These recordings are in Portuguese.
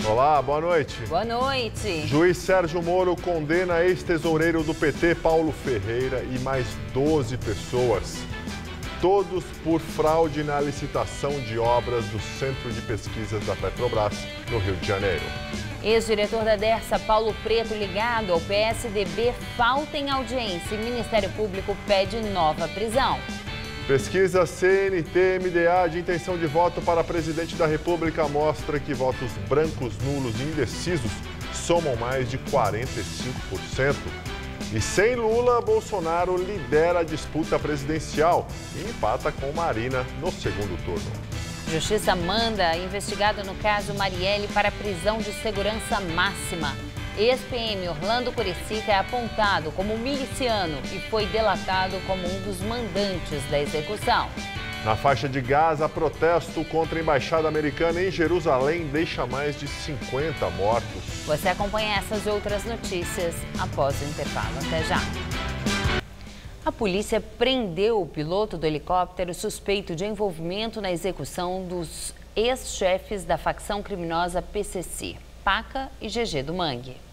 Olá, boa noite. Boa noite. Juiz Sérgio Moro condena ex-tesoureiro do PT, Paulo Ferreira, e mais 12 pessoas. Todos por fraude na licitação de obras do Centro de Pesquisas da Petrobras, no Rio de Janeiro. Ex-diretor da Dersa, Paulo Preto, ligado ao PSDB, falta em audiência e Ministério Público pede nova prisão. Pesquisa CNT-MDA de intenção de voto para presidente da República mostra que votos brancos, nulos e indecisos somam mais de 45%. E sem Lula, Bolsonaro lidera a disputa presidencial e empata com Marina no segundo turno. Justiça manda investigado no caso Marielle para prisão de segurança máxima. Ex-PM Orlando Curicica é apontado como miliciano e foi delatado como um dos mandantes da execução. Na faixa de Gaza, protesto contra a embaixada americana em Jerusalém deixa mais de 50 mortos. Você acompanha essas e outras notícias após o intervalo. Até já. A polícia prendeu o piloto do helicóptero suspeito de envolvimento na execução dos ex-chefes da facção criminosa PCC, Paca e GG do Mangue.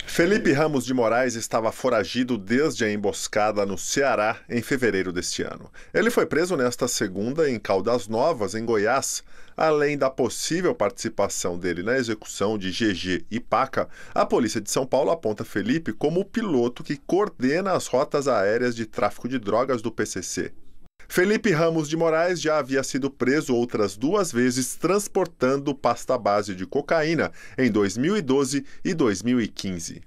Felipe Ramos de Moraes estava foragido desde a emboscada no Ceará em fevereiro deste ano. Ele foi preso nesta segunda em Caldas Novas, em Goiás. Além da possível participação dele na execução de GG e Paca, a polícia de São Paulo aponta Felipe como o piloto que coordena as rotas aéreas de tráfico de drogas do PCC. Felipe Ramos de Moraes já havia sido preso outras 2 vezes transportando pasta base de cocaína em 2012 e 2015.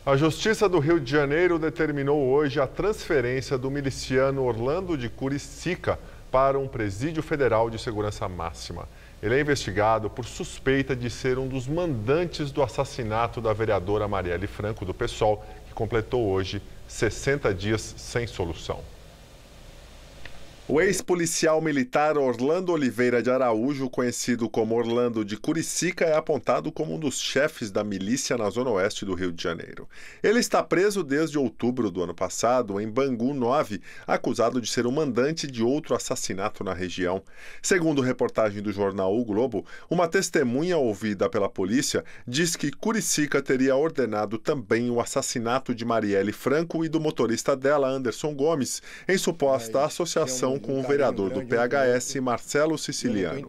A Justiça do Rio de Janeiro determinou hoje a transferência do miliciano Orlando de Curicica para um presídio federal de segurança máxima. Ele é investigado por suspeita de ser um dos mandantes do assassinato da vereadora Marielle Franco, do PSOL, que completou hoje 60 dias sem solução. O ex-policial militar Orlando Oliveira de Araújo, conhecido como Orlando de Curicica, é apontado como um dos chefes da milícia na zona oeste do Rio de Janeiro. Ele está preso desde outubro do ano passado em Bangu 9, acusado de ser o mandante de outro assassinato na região. Segundo reportagem do jornal O Globo, uma testemunha ouvida pela polícia diz que Curicica teria ordenado também o assassinato de Marielle Franco e do motorista dela, Anderson Gomes, em suposta associação com o vereador do PHS, Marcelo Siciliano.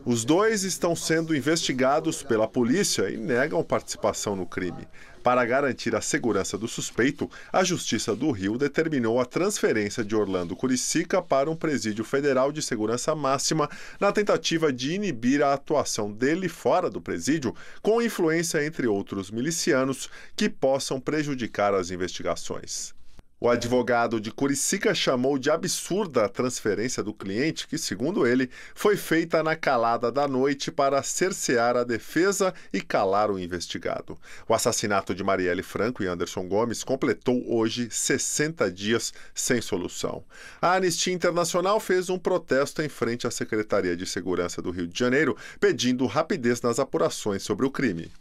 Os dois estão sendo investigados pela polícia e negam participação no crime. Para garantir a segurança do suspeito, a Justiça do Rio determinou a transferência de Orlando Curicica para um presídio federal de segurança máxima na tentativa de inibir a atuação dele fora do presídio, com influência entre outros milicianos que possam prejudicar as investigações. O advogado de Curicica chamou de absurda a transferência do cliente, que, segundo ele, foi feita na calada da noite para cercear a defesa e calar o investigado. O assassinato de Marielle Franco e Anderson Gomes completou hoje 60 dias sem solução. A Anistia Internacional fez um protesto em frente à Secretaria de Segurança do Rio de Janeiro, pedindo rapidez nas apurações sobre o crime.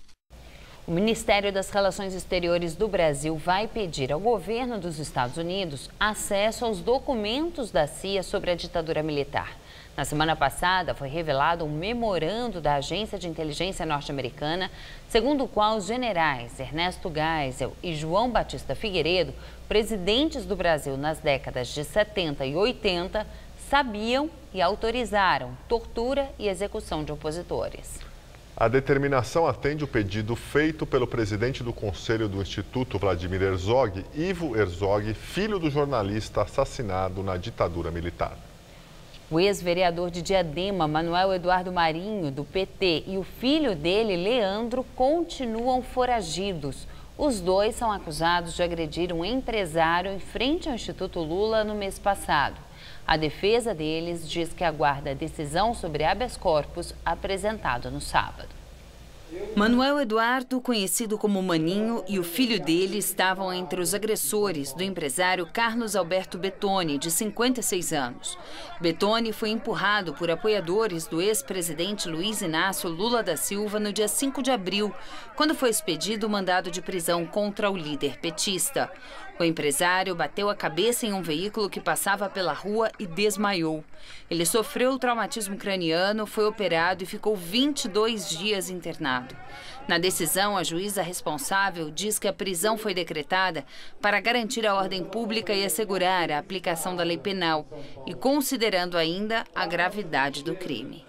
O Ministério das Relações Exteriores do Brasil vai pedir ao governo dos Estados Unidos acesso aos documentos da CIA sobre a ditadura militar. Na semana passada, foi revelado um memorando da Agência de Inteligência Norte-Americana, segundo o qual os generais Ernesto Geisel e João Batista Figueiredo, presidentes do Brasil nas décadas de 70 e 80, sabiam e autorizaram tortura e execução de opositores. A determinação atende o pedido feito pelo presidente do Conselho do Instituto Vladimir Herzog, Ivo Herzog, filho do jornalista assassinado na ditadura militar. O ex-vereador de Diadema, Manuel Eduardo Marinho, do PT, e o filho dele, Leandro, continuam foragidos. Os dois são acusados de agredir um empresário em frente ao Instituto Lula no mês passado. A defesa deles diz que aguarda a decisão sobre habeas corpus apresentado no sábado. Manuel Eduardo, conhecido como Maninho, e o filho dele estavam entre os agressores do empresário Carlos Alberto Bettoni, de 56 anos. Bettoni foi empurrado por apoiadores do ex-presidente Luiz Inácio Lula da Silva no dia 5 de abril, quando foi expedido o mandado de prisão contra o líder petista. O empresário bateu a cabeça em um veículo que passava pela rua e desmaiou. Ele sofreu traumatismo craniano, foi operado e ficou 22 dias internado. Na decisão, a juíza responsável diz que a prisão foi decretada para garantir a ordem pública e assegurar a aplicação da lei penal, e considerando ainda a gravidade do crime.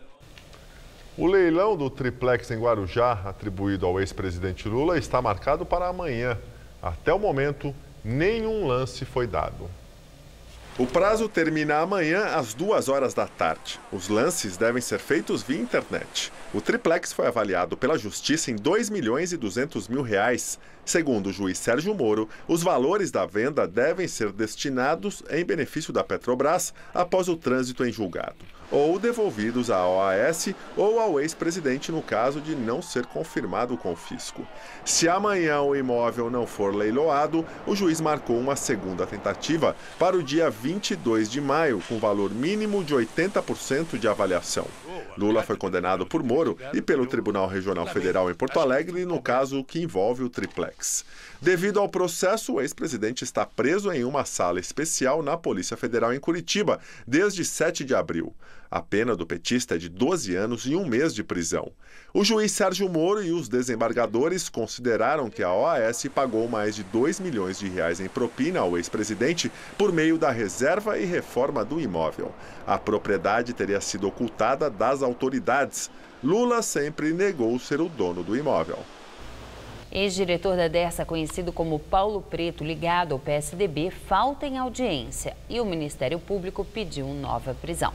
O leilão do triplex em Guarujá, atribuído ao ex-presidente Lula, está marcado para amanhã. Até o momento, nenhum lance foi dado. O prazo termina amanhã às 2h da tarde. Os lances devem ser feitos via internet. O triplex foi avaliado pela Justiça em R$ 2.200.000. Segundo o juiz Sérgio Moro, os valores da venda devem ser destinados em benefício da Petrobras após o trânsito em julgado, ou devolvidos à OAS ou ao ex-presidente no caso de não ser confirmado o confisco. Se amanhã o imóvel não for leiloado, o juiz marcou uma segunda tentativa para o dia 22 de maio, com valor mínimo de 80% de avaliação. Lula foi condenado por Moro e pelo Tribunal Regional Federal em Porto Alegre no caso que envolve o triplex. Devido ao processo, o ex-presidente está preso em uma sala especial na Polícia Federal em Curitiba desde 7 de abril. A pena do petista é de 12 anos e 1 mês de prisão. O juiz Sérgio Moro e os desembargadores consideraram que a OAS pagou mais de R$ 2 milhões em propina ao ex-presidente por meio da reserva e reforma do imóvel. A propriedade teria sido ocultada das autoridades. Lula sempre negou ser o dono do imóvel. Ex-diretor da Dersa, conhecido como Paulo Preto, ligado ao PSDB, falta em audiência e o Ministério Público pediu nova prisão.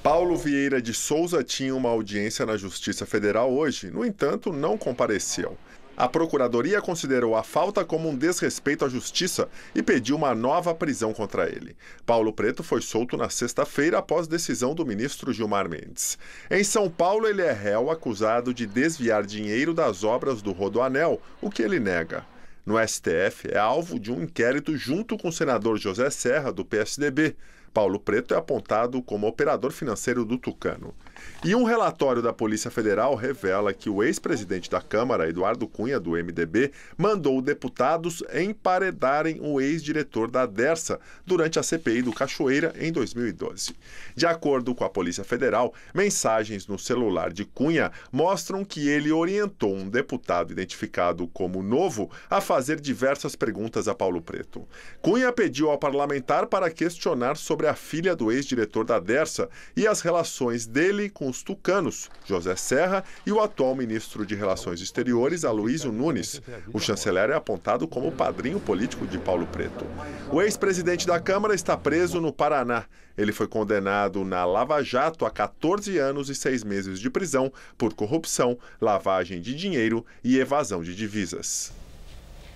Paulo Vieira de Souza tinha uma audiência na Justiça Federal hoje, no entanto, não compareceu. A Procuradoria considerou a falta como um desrespeito à Justiça e pediu uma nova prisão contra ele. Paulo Preto foi solto na sexta-feira após decisão do ministro Gilmar Mendes. Em São Paulo, ele é réu acusado de desviar dinheiro das obras do Rodoanel, o que ele nega. No STF, é alvo de um inquérito junto com o senador José Serra, do PSDB. Paulo Preto é apontado como operador financeiro do Tucano. E um relatório da Polícia Federal revela que o ex-presidente da Câmara, Eduardo Cunha, do MDB, mandou deputados emparedarem o ex-diretor da Dersa durante a CPI do Cachoeira em 2012. De acordo com a Polícia Federal, mensagens no celular de Cunha mostram que ele orientou um deputado identificado como Novo a fazer diversas perguntas a Paulo Preto. Cunha pediu ao parlamentar para questionar sobre a filha do ex-diretor da Dersa e as relações dele com os tucanos, José Serra, e o atual ministro de Relações Exteriores, Aloysio Nunes. O chanceler é apontado como padrinho político de Paulo Preto. O ex-presidente da Câmara está preso no Paraná. Ele foi condenado na Lava Jato a 14 anos e 6 meses de prisão por corrupção, lavagem de dinheiro e evasão de divisas.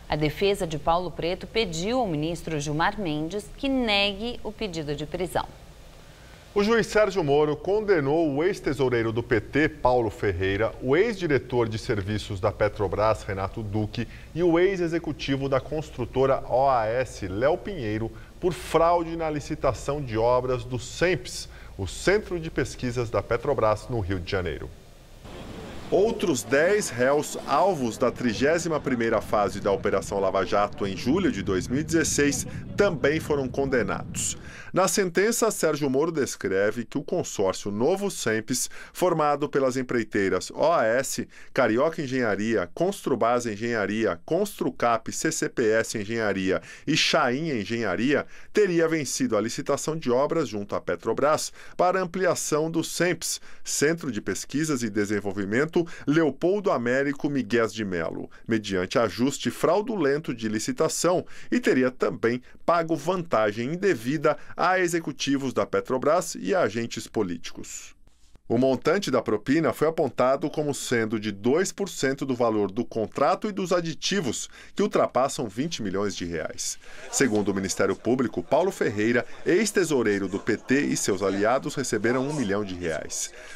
A defesa de Paulo Preto pediu ao ministro Gilmar Mendes que negue o pedido de prisão. O juiz Sérgio Moro condenou o ex-tesoureiro do PT, Paulo Ferreira, o ex-diretor de serviços da Petrobras, Renato Duque, e o ex-executivo da construtora OAS, Léo Pinheiro, por fraude na licitação de obras do CENPES, o Centro de Pesquisas da Petrobras, no Rio de Janeiro. Outros 10 réus alvos da 31ª fase da Operação Lava Jato em julho de 2016 também foram condenados. Na sentença, Sérgio Moro descreve que o consórcio Novo CENPES, formado pelas empreiteiras OAS, Carioca Engenharia, Construbasa Engenharia, Construcap, CCPS Engenharia e Chain Engenharia, teria vencido a licitação de obras junto à Petrobras para ampliação do CENPES, Centro de Pesquisas e Desenvolvimento Leopoldo Américo Miguel de Melo, mediante ajuste fraudulento de licitação, e teria também pago vantagem indevida a executivos da Petrobras e a agentes políticos. O montante da propina foi apontado como sendo de 2% do valor do contrato e dos aditivos, que ultrapassam 20 milhões de reais. Segundo o Ministério Público, Paulo Ferreira, ex-tesoureiro do PT, e seus aliados receberam R$1 milhão.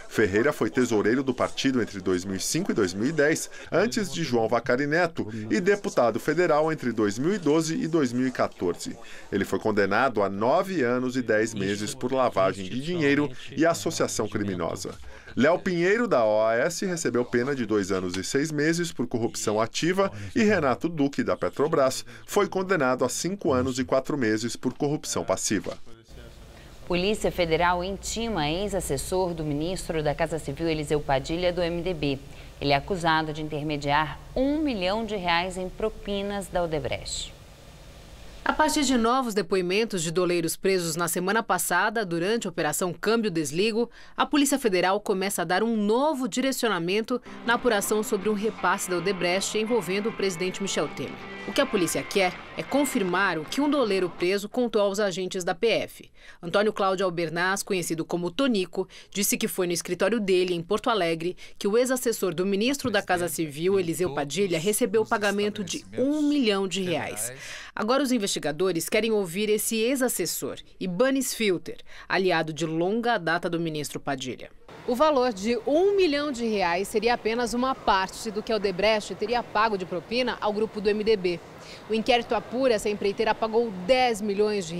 Ferreira foi tesoureiro do partido entre 2005 e 2010, antes de João Vacari Neto, e deputado federal entre 2012 e 2014. Ele foi condenado a 9 anos e 10 meses por lavagem de dinheiro e associação criminosa. casa. Léo Pinheiro, da OAS, recebeu pena de 2 anos e 6 meses por corrupção ativa e Renato Duque, da Petrobras, foi condenado a 5 anos e 4 meses por corrupção passiva. Polícia Federal intima ex-assessor do ministro da Casa Civil, Eliseu Padilha, do MDB. Ele é acusado de intermediar R$1 milhão em propinas da Odebrecht. A partir de novos depoimentos de doleiros presos na semana passada, durante a Operação Câmbio Desligo, a Polícia Federal começa a dar um novo direcionamento na apuração sobre um repasse da Odebrecht envolvendo o presidente Michel Temer. O que a polícia quer é confirmar o que um doleiro preso contou aos agentes da PF. Antônio Cláudio Albernaz, conhecido como Tonico, disse que foi no escritório dele, em Porto Alegre, que o ex-assessor do ministro da Casa Civil, Eliseu Padilha, recebeu o pagamento de R$1 milhão. Agora os investigadores querem ouvir esse ex-assessor, Ibanez Filter, aliado de longa data do ministro Padilha. O valor de R$1 milhão seria apenas uma parte do que a Odebrecht teria pago de propina ao grupo do MDB. O inquérito apura se a empreiteira pagou R$10 milhões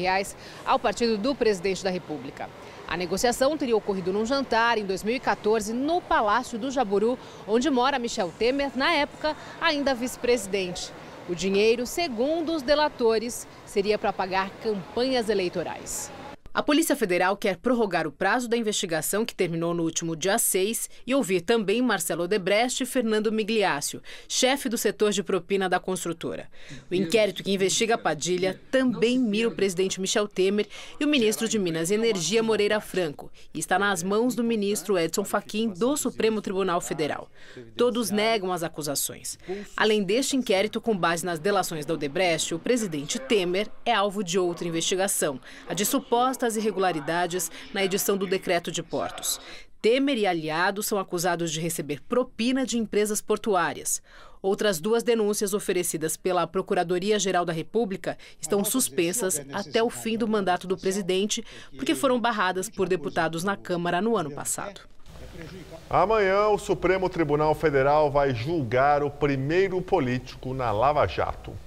ao partido do presidente da República. A negociação teria ocorrido num jantar em 2014 no Palácio do Jaburu, onde mora Michel Temer, na época ainda vice-presidente. O dinheiro, segundo os delatores, seria para pagar campanhas eleitorais. A Polícia Federal quer prorrogar o prazo da investigação, que terminou no último dia 6, e ouvir também Marcelo Odebrecht e Fernando Migliaccio, chefe do setor de propina da construtora. O inquérito que investiga Padilha também mira o presidente Michel Temer e o ministro de Minas e Energia, Moreira Franco, e está nas mãos do ministro Edson Fachin, do Supremo Tribunal Federal. Todos negam as acusações. Além deste inquérito, com base nas delações da Odebrecht, o presidente Temer é alvo de outra investigação, a de supostas irregularidades na edição do decreto de portos. Temer e aliados são acusados de receber propina de empresas portuárias. Outras 2 denúncias oferecidas pela Procuradoria-Geral da República estão suspensas até o fim do mandato do presidente, porque foram barradas por deputados na Câmara no ano passado. Amanhã, o Supremo Tribunal Federal vai julgar o primeiro político na Lava Jato.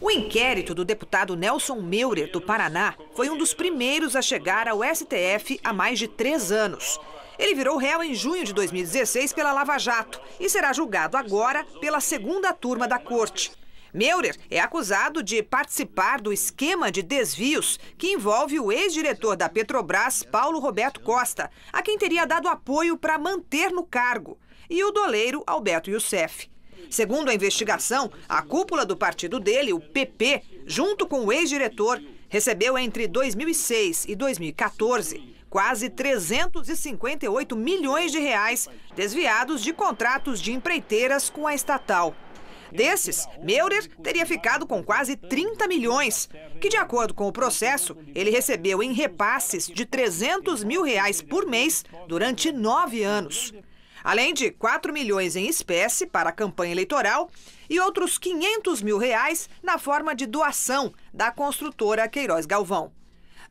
O inquérito do deputado Nelson Meurer, do Paraná, foi um dos primeiros a chegar ao STF há mais de 3 anos. Ele virou réu em junho de 2016 pela Lava Jato e será julgado agora pela 2ª turma da corte. Meurer é acusado de participar do esquema de desvios que envolve o ex-diretor da Petrobras, Paulo Roberto Costa, a quem teria dado apoio para manter no cargo, e o doleiro Alberto Youssef. Segundo a investigação, a cúpula do partido dele, o PP, junto com o ex-diretor, recebeu entre 2006 e 2014 quase 358 milhões de reais desviados de contratos de empreiteiras com a estatal. Desses, Meurer teria ficado com quase 30 milhões, que, de acordo com o processo, ele recebeu em repasses de R$300 mil por mês durante 9 anos. Além de 4 milhões em espécie para a campanha eleitoral e outros R$500 mil na forma de doação da construtora Queiroz Galvão.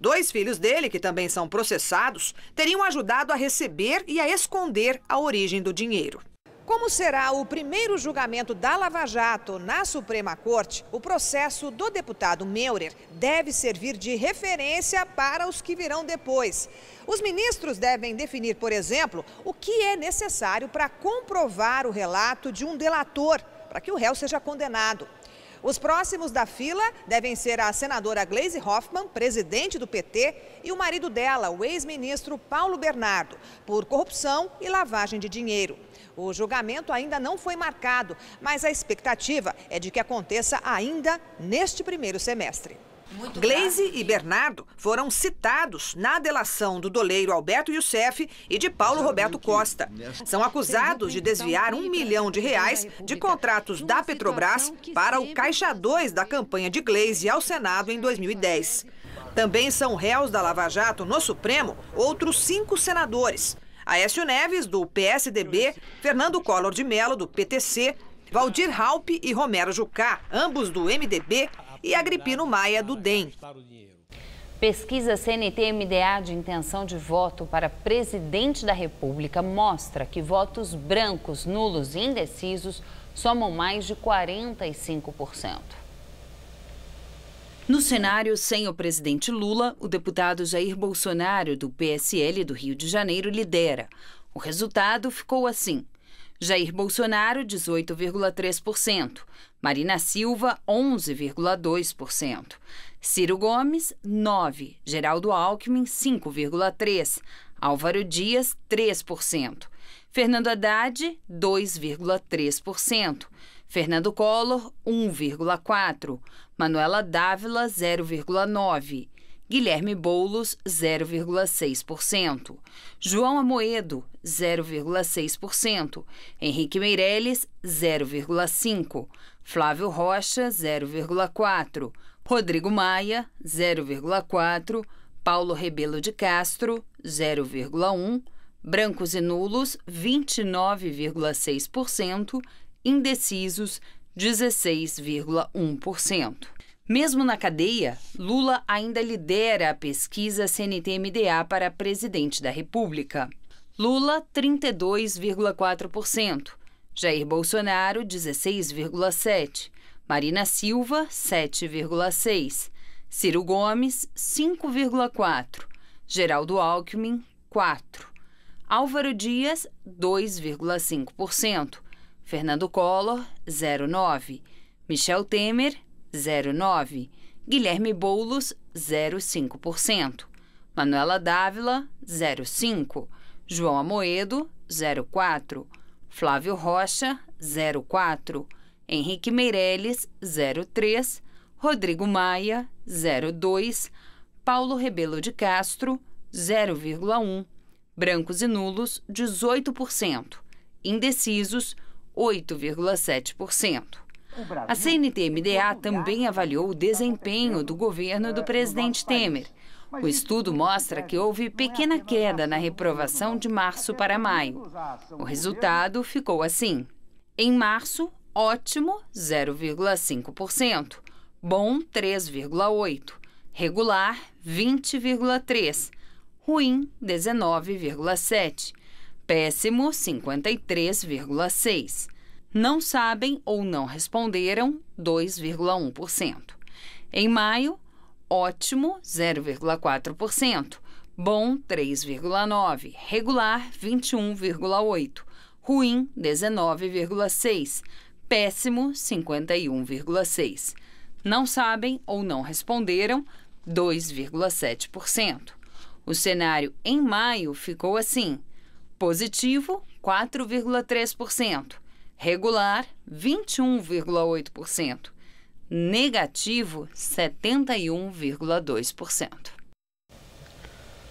2 filhos dele, que também são processados, teriam ajudado a receber e a esconder a origem do dinheiro. Como será o primeiro julgamento da Lava Jato na Suprema Corte, o processo do deputado Meurer deve servir de referência para os que virão depois. Os ministros devem definir, por exemplo, o que é necessário para comprovar o relato de um delator, para que o réu seja condenado. Os próximos da fila devem ser a senadora Gleisi Hoffmann, presidente do PT, e o marido dela, o ex-ministro Paulo Bernardo, por corrupção e lavagem de dinheiro. O julgamento ainda não foi marcado, mas a expectativa é de que aconteça ainda neste primeiro semestre. Gleisi e Bernardo foram citados na delação do doleiro Alberto Youssef e de Paulo Roberto Costa. São acusados de desviar R$1 milhão de contratos da Petrobras para o Caixa 2 da campanha de Gleisi ao Senado em 2010. Também são réus da Lava Jato no Supremo outros 5 senadores. Aécio Neves, do PSDB, Fernando Collor de Mello, do PTC, Valdir Raupp e Romero Jucá, ambos do MDB, e Agripino Maia, do DEM. Pesquisa CNT-MDA de intenção de voto para presidente da República mostra que votos brancos, nulos e indecisos somam mais de 45%. No cenário sem o presidente Lula, o deputado Jair Bolsonaro, do PSL do Rio de Janeiro, lidera. O resultado ficou assim: Jair Bolsonaro, 18,3%, Marina Silva, 11,2%, Ciro Gomes, 9%, Geraldo Alckmin, 5,3%, Álvaro Dias, 3%, Fernando Haddad, 2,3%, Fernando Collor, 1,4%, Manuela Dávila, 0,9%, Guilherme Boulos, 0,6%, João Amoedo, 0,6%, Henrique Meirelles, 0,5%, Flávio Rocha, 0,4%, Rodrigo Maia, 0,4%, Paulo Rebelo de Castro, 0,1%, brancos e nulos, 29,6%, indecisos, 16,1%. Mesmo na cadeia, Lula ainda lidera a pesquisa CNT-MDA para presidente da República. Lula, 32,4%. Jair Bolsonaro, 16,7%. Marina Silva, 7,6%. Ciro Gomes, 5,4%. Geraldo Alckmin, 4%. Álvaro Dias, 2,5%. Fernando Collor, 0,9%. Michel Temer, 0,9%. Guilherme Boulos, 0,5%. Manuela Dávila, 0,5%. João Amoedo, 0,4%. Flávio Rocha, 0,4%. Henrique Meirelles, 0,3%. Rodrigo Maia, 0,2%. Paulo Rebelo de Castro, 0,1%. Brancos e nulos, 18%. Indecisos, 8,7%. A CNT-MDA também avaliou o desempenho do governo do presidente Temer. O estudo mostra que houve pequena queda na reprovação de março para maio. O resultado ficou assim: em março, ótimo, 0,5%, bom, 3,8%, regular, 20,3%, ruim, 19,7%, péssimo, 53,6%. Não sabem ou não responderam, 2,1%. Em maio, ótimo, 0,4%, bom, 3,9%, regular, 21,8%, ruim, 19,6%, péssimo, 51,6%. Não sabem ou não responderam, 2,7%. O cenário em maio ficou assim: positivo, 4,3%, regular, 21,8%, negativo, 71,2%.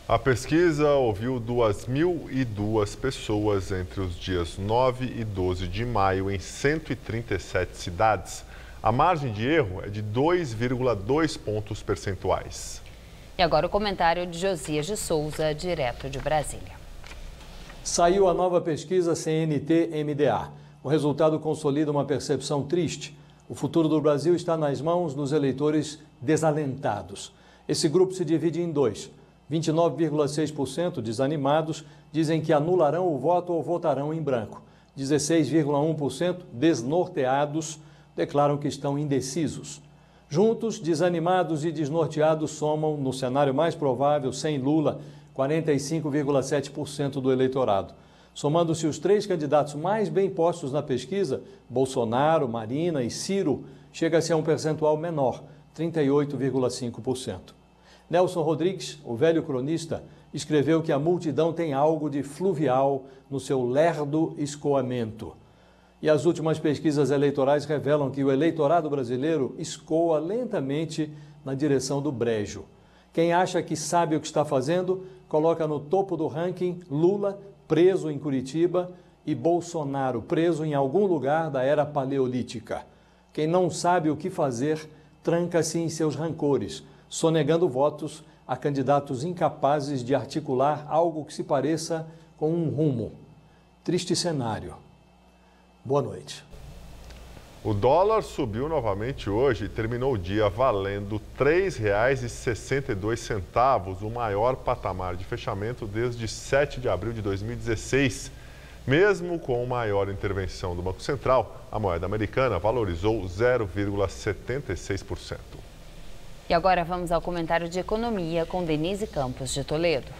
A pesquisa ouviu 2.002 pessoas entre os dias 9 e 12 de maio em 137 cidades. A margem de erro é de 2,2 pontos percentuais. E agora o comentário de Josias de Souza, direto de Brasília. Saiu a nova pesquisa CNT-MDA. O resultado consolida uma percepção triste. O futuro do Brasil está nas mãos dos eleitores desalentados. Esse grupo se divide em dois. 29,6% desanimados dizem que anularão o voto ou votarão em branco. 16,1% desnorteados declaram que estão indecisos. Juntos, desanimados e desnorteados somam, no cenário mais provável, sem Lula, 45,7% do eleitorado. Somando-se os três candidatos mais bem postos na pesquisa, Bolsonaro, Marina e Ciro, chega-se a um percentual menor, 38,5%. Nelson Rodrigues, o velho cronista, escreveu que a multidão tem algo de fluvial no seu lerdo escoamento. E as últimas pesquisas eleitorais revelam que o eleitorado brasileiro escoa lentamente na direção do brejo. Quem acha que sabe o que está fazendo, coloca no topo do ranking Lula, preso em Curitiba, e Bolsonaro, preso em algum lugar da era paleolítica. Quem não sabe o que fazer, tranca-se em seus rancores, sonegando votos a candidatos incapazes de articular algo que se pareça com um rumo. Triste cenário. Boa noite. O dólar subiu novamente hoje e terminou o dia valendo R$ 3,62, o maior patamar de fechamento desde 7 de abril de 2016. Mesmo com maior intervenção do Banco Central, a moeda americana valorizou 0,76%. E agora vamos ao comentário de economia com Denise Campos de Toledo.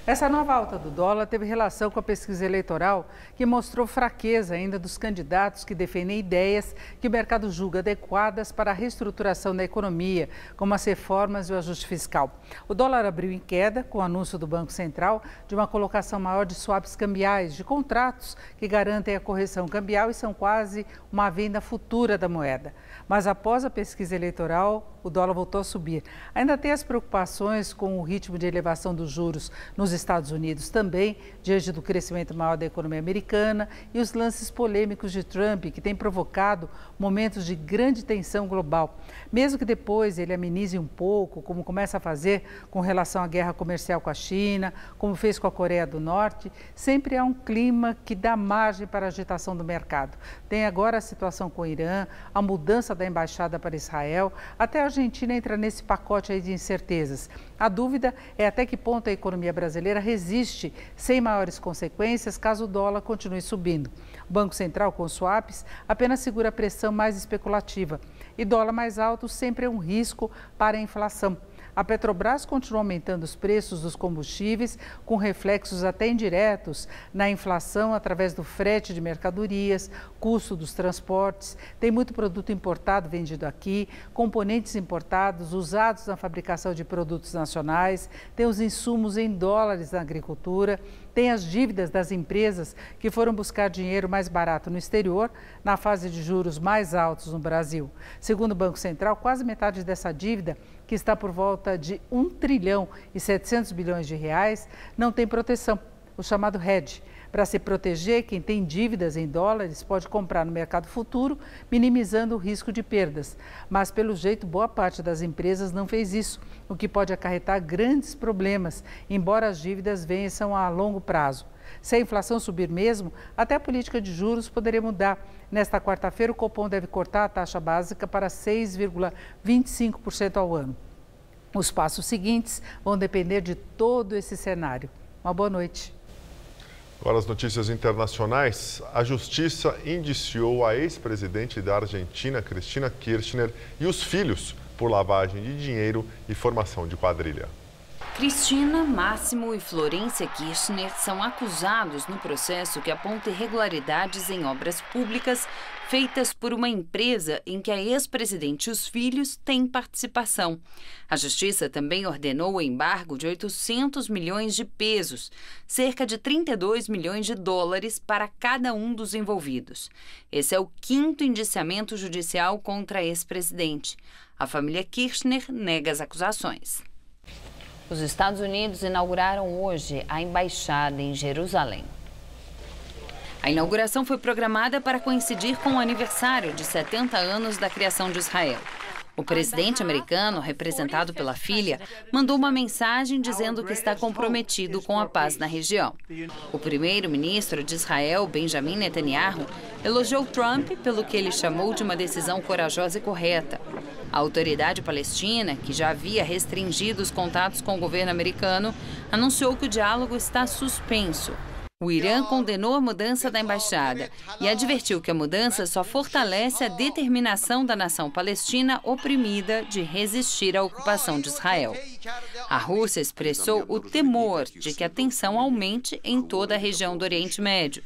Essa nova alta do dólar teve relação com a pesquisa eleitoral, que mostrou fraqueza ainda dos candidatos que defendem ideias que o mercado julga adequadas para a reestruturação da economia, como as reformas e o ajuste fiscal. O dólar abriu em queda com o anúncio do Banco Central de uma colocação maior de swaps cambiais, de contratos que garantem a correção cambial e são quase uma venda futura da moeda. Mas após a pesquisa eleitoral, o dólar voltou a subir. Ainda tem as preocupações com o ritmo de elevação dos juros nos Estados Unidos também, diante do crescimento maior da economia americana e os lances polêmicos de Trump, que tem provocado momentos de grande tensão global. Mesmo que depois ele amenize um pouco, como começa a fazer com relação à guerra comercial com a China, como fez com a Coreia do Norte, sempre há um clima que dá margem para a agitação do mercado. Tem agora a situação com o Irã, a mudança da embaixada para Israel, até a Argentina entra nesse pacote aí de incertezas. A dúvida é até que ponto a economia brasileira resiste sem maiores consequências caso o dólar continue subindo. O Banco Central, com swaps, apenas segura a pressão mais especulativa. E dólar mais alto sempre é um risco para a inflação. A Petrobras continua aumentando os preços dos combustíveis, com reflexos até indiretos na inflação através do frete de mercadorias, custo dos transportes. Tem muito produto importado vendido aqui, componentes importados usados na fabricação de produtos nacionais, tem os insumos em dólares na agricultura, tem as dívidas das empresas que foram buscar dinheiro mais barato no exterior, na fase de juros mais altos no Brasil. Segundo o Banco Central, quase metade dessa dívida, que está por volta de 1 trilhão e 700 bilhões de reais, não tem proteção, o chamado hedge. Para se proteger, quem tem dívidas em dólares pode comprar no mercado futuro, minimizando o risco de perdas. Mas, pelo jeito, boa parte das empresas não fez isso, o que pode acarretar grandes problemas, embora as dívidas vençam a longo prazo. Se a inflação subir mesmo, até a política de juros poderia mudar. Nesta quarta-feira, o Copom deve cortar a taxa básica para 6,25% ao ano. Os passos seguintes vão depender de todo esse cenário. Uma boa noite. Agora as notícias internacionais. A Justiça indiciou a ex-presidente da Argentina, Cristina Kirchner, e os filhos por lavagem de dinheiro e formação de quadrilha. Cristina, Máximo e Florência Kirchner são acusados no processo que aponta irregularidades em obras públicas feitas por uma empresa em que a ex-presidente e os filhos têm participação. A Justiça também ordenou o embargo de 800 milhões de pesos, cerca de 32 milhões de dólares para cada um dos envolvidos. Esse é o 5º indiciamento judicial contra a ex-presidente. A família Kirchner nega as acusações. Os Estados Unidos inauguraram hoje a embaixada em Jerusalém. A inauguração foi programada para coincidir com o aniversário de 70 anos da criação de Israel. O presidente americano, representado pela filha, mandou uma mensagem dizendo que está comprometido com a paz na região. O primeiro-ministro de Israel, Benjamin Netanyahu, elogiou Trump pelo que ele chamou de uma decisão corajosa e correta. A autoridade palestina, que já havia restringido os contatos com o governo americano, anunciou que o diálogo está suspenso. O Irã condenou a mudança da embaixada e advertiu que a mudança só fortalece a determinação da nação palestina oprimida de resistir à ocupação de Israel. A Rússia expressou o temor de que a tensão aumente em toda a região do Oriente Médio.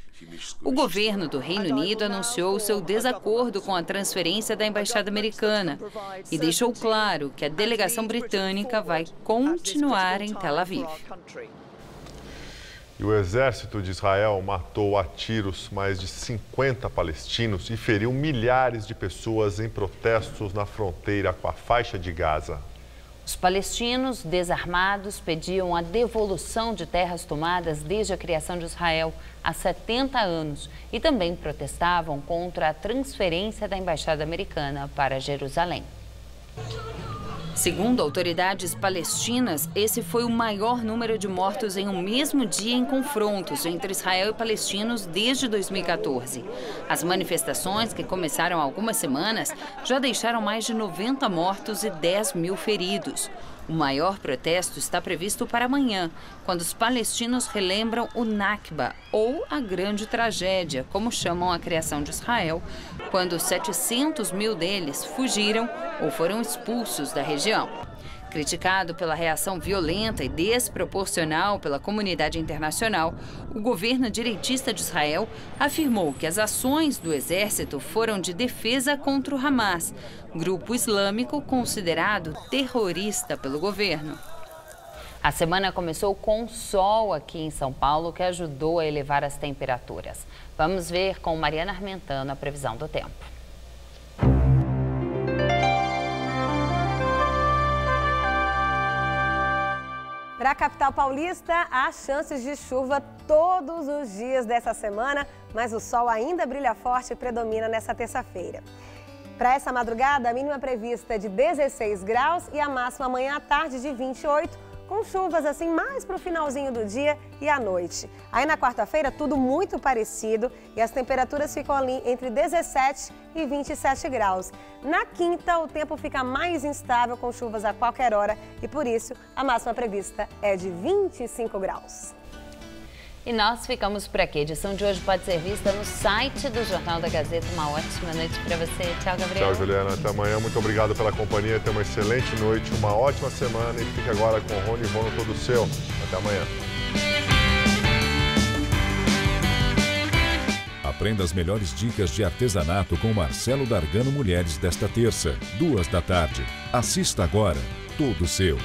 O governo do Reino Unido anunciou seu desacordo com a transferência da embaixada americana e deixou claro que a delegação britânica vai continuar em Tel Aviv. E o exército de Israel matou a tiros mais de 50 palestinos e feriu milhares de pessoas em protestos na fronteira com a faixa de Gaza. Os palestinos desarmados pediam a devolução de terras tomadas desde a criação de Israel há 70 anos e também protestavam contra a transferência da embaixada americana para Jerusalém. Segundo autoridades palestinas, esse foi o maior número de mortos em um mesmo dia em confrontos entre Israel e palestinos desde 2014. As manifestações, que começaram há algumas semanas, já deixaram mais de 90 mortos e 10 mil feridos. O maior protesto está previsto para amanhã, quando os palestinos relembram o Nakba, ou a Grande Tragédia, como chamam a criação de Israel, quando 700 mil deles fugiram ou foram expulsos da região. Criticado pela reação violenta e desproporcional pela comunidade internacional, o governo direitista de Israel afirmou que as ações do exército foram de defesa contra o Hamas, grupo islâmico considerado terrorista pelo governo. A semana começou com sol aqui em São Paulo, que ajudou a elevar as temperaturas. Vamos ver com Mariana Armentano a previsão do tempo. Para a capital paulista, há chances de chuva todos os dias dessa semana, mas o sol ainda brilha forte e predomina nessa terça-feira. Para essa madrugada, a mínima prevista é de 16 graus e a máxima amanhã à tarde de 28, com chuvas assim mais para o finalzinho do dia e à noite. Aí na quarta-feira, tudo muito parecido e as temperaturas ficam ali entre 17 e 27 graus. Na quinta, o tempo fica mais instável com chuvas a qualquer hora e por isso a máxima prevista é de 25 graus. E nós ficamos por aqui. A edição de hoje pode ser vista no site do Jornal da Gazeta. Uma ótima noite para você. Tchau, Gabriel. Tchau, Juliana. Até amanhã. Muito obrigado pela companhia. Tenha uma excelente noite, uma ótima semana e fique agora com o Rony Vono todo seu. Até amanhã. Aprenda as melhores dicas de artesanato com Marcelo Dargano Mulheres desta terça, 14h. Assista agora. Todo seu.